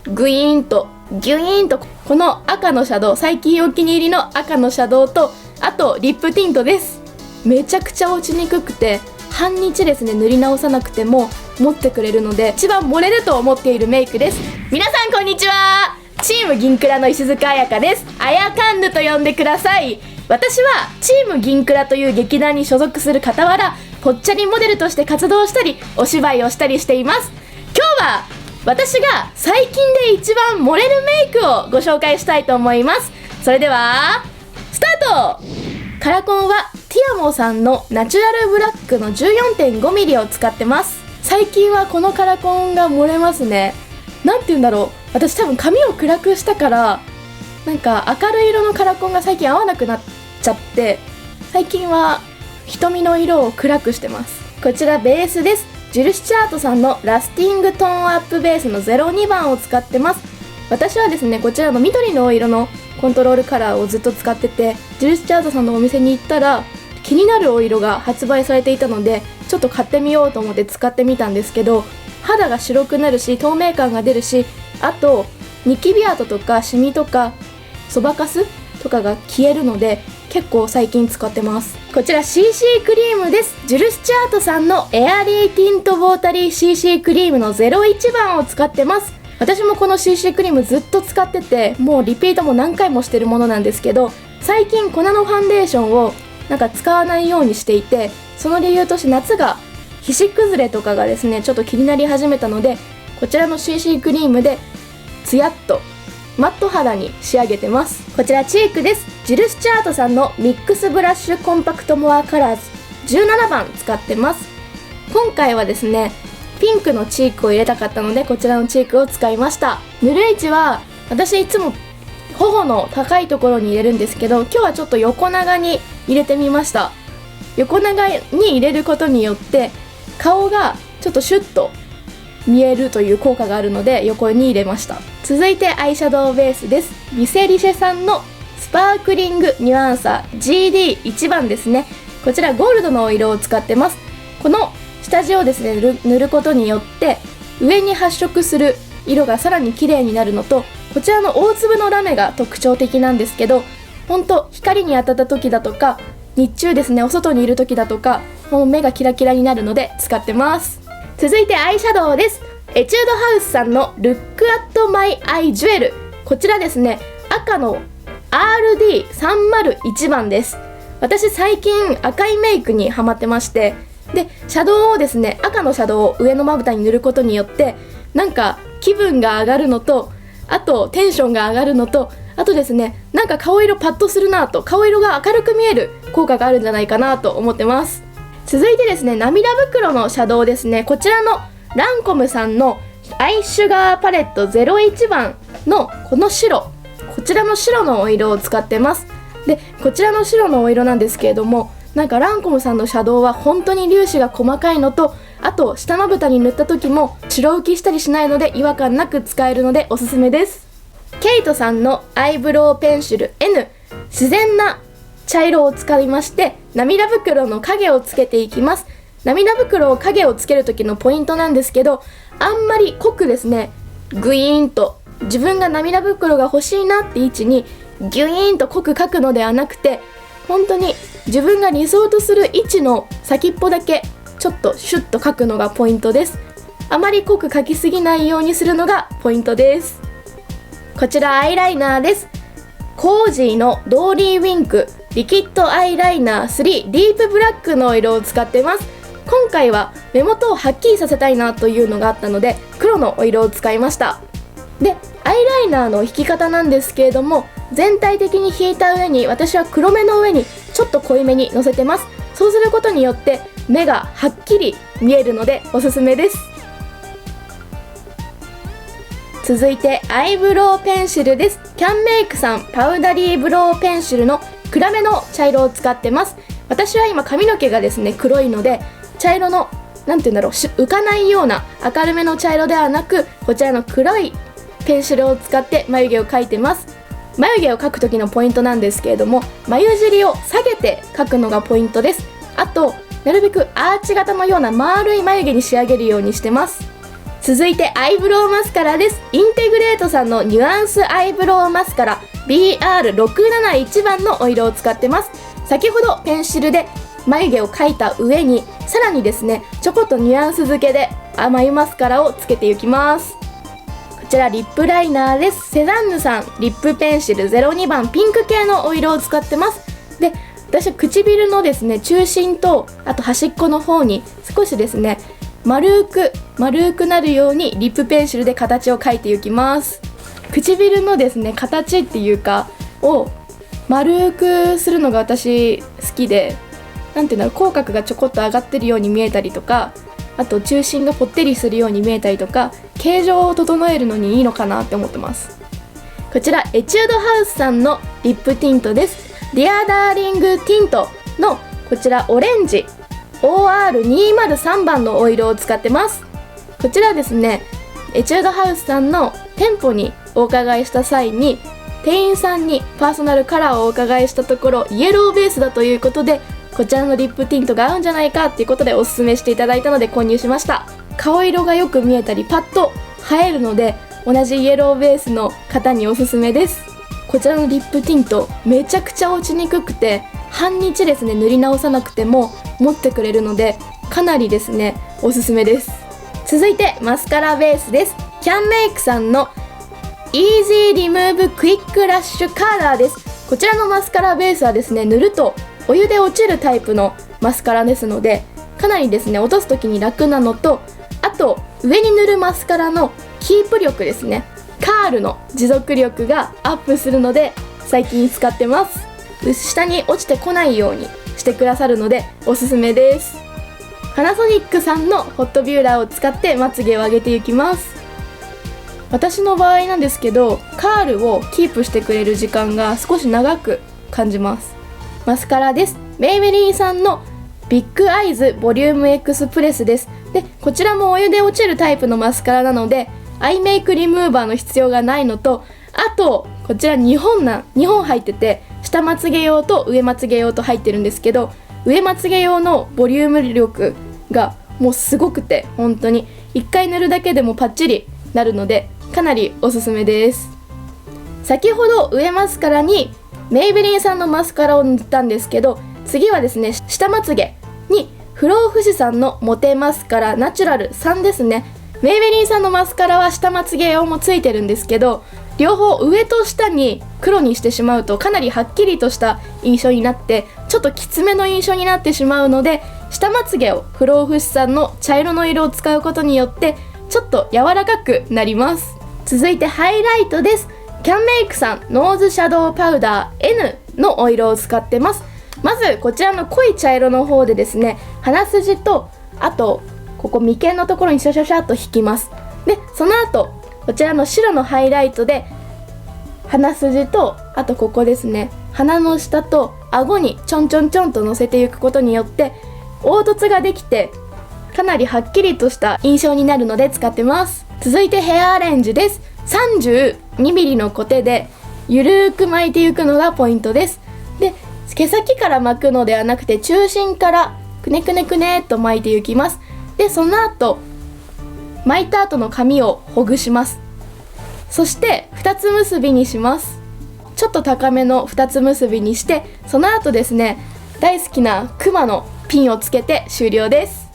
グイーンとギュイーンとこの赤のシャドウ、最近お気に入りの赤のシャドウと、あとリップティントです。めちゃくちゃ落ちにくくて半日ですね塗り直さなくても持ってくれるので一番盛れると思っているメイクです。皆さんこんにちは。チーム銀クラの石塚彩香です。あやかんぬと呼んでください。私はチーム銀クラという劇団に所属する傍ら、ぽっちゃりモデルとして活動したりお芝居をしたりしています。今日は私が最近で一番盛れるメイクをご紹介したいと思います。それではスタート。カラコンはティアモさんのナチュラルブラックの 14.5mm を使ってます。最近はこのカラコンが盛れますね。なんて言うんだろう、私多分髪を暗くしたからなんか明るい色のカラコンが最近合わなくなっちゃって、最近は瞳の色を暗くしてます。こちらベースです。ジル・スチャートさんのラスティングトーンアップベースの02番を使ってます。私はですねこちらの緑のお色のコントロールカラーをずっと使ってて、ジル・スチャートさんのお店に行ったら気になるお色が発売されていたのでちょっと買ってみようと思って使ってみたんですけど、肌が白くなるし透明感が出るし、あとニキビ跡とかシミとかそばかすとかが消えるので結構最近使ってます。こちら CC クリームです。ジル・スチャートさんのエアリーティントウォータリー CC クリームの01番を使ってます。私もこの CC クリームずっと使ってて、もうリピートも何回もしてるものなんですけど、最近粉のファンデーションをなんか使わないようにしていて、その理由として夏が皮脂崩れとかがですねちょっと気になり始めたので、こちらの CC クリームでツヤっとマット肌に仕上げてます。こちらチークです。ジル・スチャートさんのミックスブラッシュコンパクトモアカラーズ17番使ってます。今回はですねピンクのチークを入れたかったのでこちらのチークを使いました。塗る位置は私いつも頬の高いところに入れるんですけど、今日はちょっと横長に入れてみました。横長に入れることによって顔がちょっとシュッと見えるという効果があるので横に入れました。続いてアイシャドウベースです。ビセリシェさんのスパークリングニュアンサー GD1 番ですね。こちらゴールドのお色を使ってます。この下地をですね塗ることによって上に発色する色がさらに綺麗になるのと、こちらの大粒のラメが特徴的なんですけど、ほんと光に当たった時だとか日中ですねお外にいる時だとかもう目がキラキラになるので使ってます。続いてアイシャドウです。エチュードハウスさんのルックアットマイアイジュエル、こちらですね赤の RD301 番です。私最近赤いメイクにハマってまして、でシャドウをですね赤のシャドウを上のまぶたに塗ることによってなんか気分が上がるのと、あとテンションが上がるのと、あとですねなんか顔色パッとするなと、顔色が明るく見える効果があるんじゃないかなと思ってます。続いてですね涙袋のシャドウですね。こちらのランコムさんのアイシュガーパレット01番のこの白、こちらの白のお色を使ってます。でこちらの白のお色なんですけれども、なんかランコムさんのシャドウは本当に粒子が細かいのと、あと下まぶたに塗った時も白浮きしたりしないので違和感なく使えるのでおすすめです。ケイトさんのアイブロウペンシル N 自然な茶色を使いまして涙袋の影をつけていきます。涙袋を影をつける時のポイントなんですけど、あんまり濃くですねグイーンと自分が涙袋が欲しいなって位置にギュイーンと濃く描くのではなくて、本当に自分が理想とする位置の先っぽだけちょっとシュッと描くのがポイントです。あまり濃く描きすぎないようにするのがポイントです。こちらアイライナーです。コージーのドーリーウィンクリキッドアイライナー3ディープブラックの色を使ってます。今回は目元をはっきりさせたいなというのがあったので黒のお色を使いました。でアイライナーの引き方なんですけれども、全体的に引いた上に私は黒目の上にちょっと濃いめにのせてます。そうすることによって目がはっきり見えるのでおすすめです。続いてアイブロウペンシルです。キャンメイクさんパウダリーブロウペンシルの暗めの茶色を使ってます。私は今髪の毛がですね黒いので茶色のなんていうんだろう浮かないような明るめの茶色ではなく、こちらの黒いペンシルを使って眉毛を描いてます。眉毛を描く時のポイントなんですけれども、眉尻を下げて描くのがポイントです。あとなるべくアーチ型のような丸い眉毛に仕上げるようにしてます。続いてアイブロウマスカラです。インテグレートさんのニュアンスアイブロウマスカラ BR671 番のお色を使ってます。先ほどペンシルで眉毛を描いた上にさらにですねちょこっとニュアンス付けで眉マスカラをつけていきます。こちらリップライナーです。セザンヌさんリップペンシル02番ピンク系のお色を使ってます。で、私は唇のですね中心とあと端っこの方に少しですね丸くなるようにリップペンシルで形を描いていきます。唇のですね形っていうかを丸くするのが私好きで、なんていうんだろう、口角がちょこっと上がってるように見えたりとか、あと中心がぽってりするように見えたりとか、形状を整えるのにいいのかなって思ってます。こちらエチュードハウスさんのリップティントです。ディアダーリングティントのこちらオレンジ OR203 番のお色を使ってます。こちらですねエチュードハウスさんの店舗にお伺いした際に店員さんにパーソナルカラーをお伺いしたところイエローベースだということで、こちらのリップティントが合うんじゃないかっていうことでおすすめしていただいたので購入しました。顔色がよく見えたりパッと映えるので同じイエローベースの方におすすめです。こちらのリップティントめちゃくちゃ落ちにくくて半日ですね塗り直さなくても持ってくれるのでかなりですねおすすめです。続いてマスカラベースです。キャンメイクさんのイージーリムーブクイックラッシュカラーです。こちらのマスカラベースはですね塗るとお湯で落ちるタイプのマスカラですのでかなりですね落とす時に楽なのと、あと上に塗るマスカラのキープ力ですね、カールの持続力がアップするので最近使ってます。下に落ちてこないようにしてくださるのでおすすめです。パナソニックさんのホットビューラーを使ってまつげを上げていきます。私の場合なんですけどカールをキープしてくれる時間が少し長く感じます。マスカラです。メイベリーさんのビッグアイズボリュームエクスプレスです。で、こちらもお湯で落ちるタイプのマスカラなのでアイメイクリムーバーの必要がないのと、あとこちら2本入ってて下まつげ用と上まつげ用と入ってるんですけど、上まつげ用のボリューム力がもうすごくて本当に1回塗るだけでもパッチリなるのでかなりおすすめです。先ほど上マスカラにメイベリンさんのマスカラを塗ったんですけど、次はですね下まつげに不老不死さんのモテマスカラナチュラル3ですね。メイベリンさんのマスカラは下まつげ用もついてるんですけど、両方上と下に黒にしてしまうとかなりはっきりとした印象になってちょっときつめの印象になってしまうので、下まつげを不老不死さんの茶色の色を使うことによってちょっと柔らかくなります。続いてハイライトです。キャンメイクさんノーズシャドウパウダー N のお色を使ってます。まずこちらの濃い茶色の方でですね鼻筋とあとここ眉間のところにシャシャシャっと引きます。でその後こちらの白のハイライトで鼻筋とあとここですね鼻の下と顎にちょんちょんちょんと乗せていくことによって凹凸ができてかなりはっきりとした印象になるので使ってます。続いてヘアアレンジです。32mm のコテでゆるーく巻いていくのがポイントです。で毛先から巻くのではなくて中心からくねくねくねっと巻いていきます。でその後巻いた後の髪をほぐします。そして2つ結びにします。ちょっと高めの2つ結びにしてその後ですね大好きなクマのピンをつけて終了です。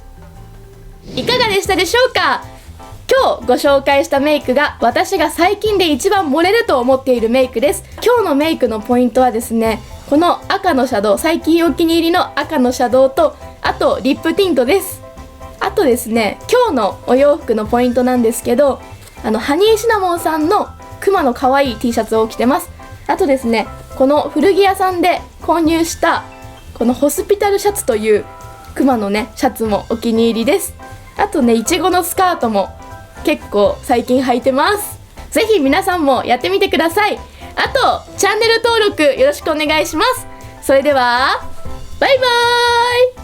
いかがでしたでしょうか。今日ご紹介したメイクが私が最近で一番盛れると思っているメイクです。今日のメイクのポイントはですねこの赤のシャドウ、最近お気に入りの赤のシャドウとあとリップティントです。あとですね今日のお洋服のポイントなんですけどハニーシナモンさんのクマの可愛い T シャツを着てます。あとですねこの古着屋さんで購入したこのホスピタルシャツというクマのねシャツもお気に入りです。あとねいちごのスカートも結構最近履いてます。ぜひ皆さんもやってみてください。あとチャンネル登録よろしくお願いします。それではバイバーイ。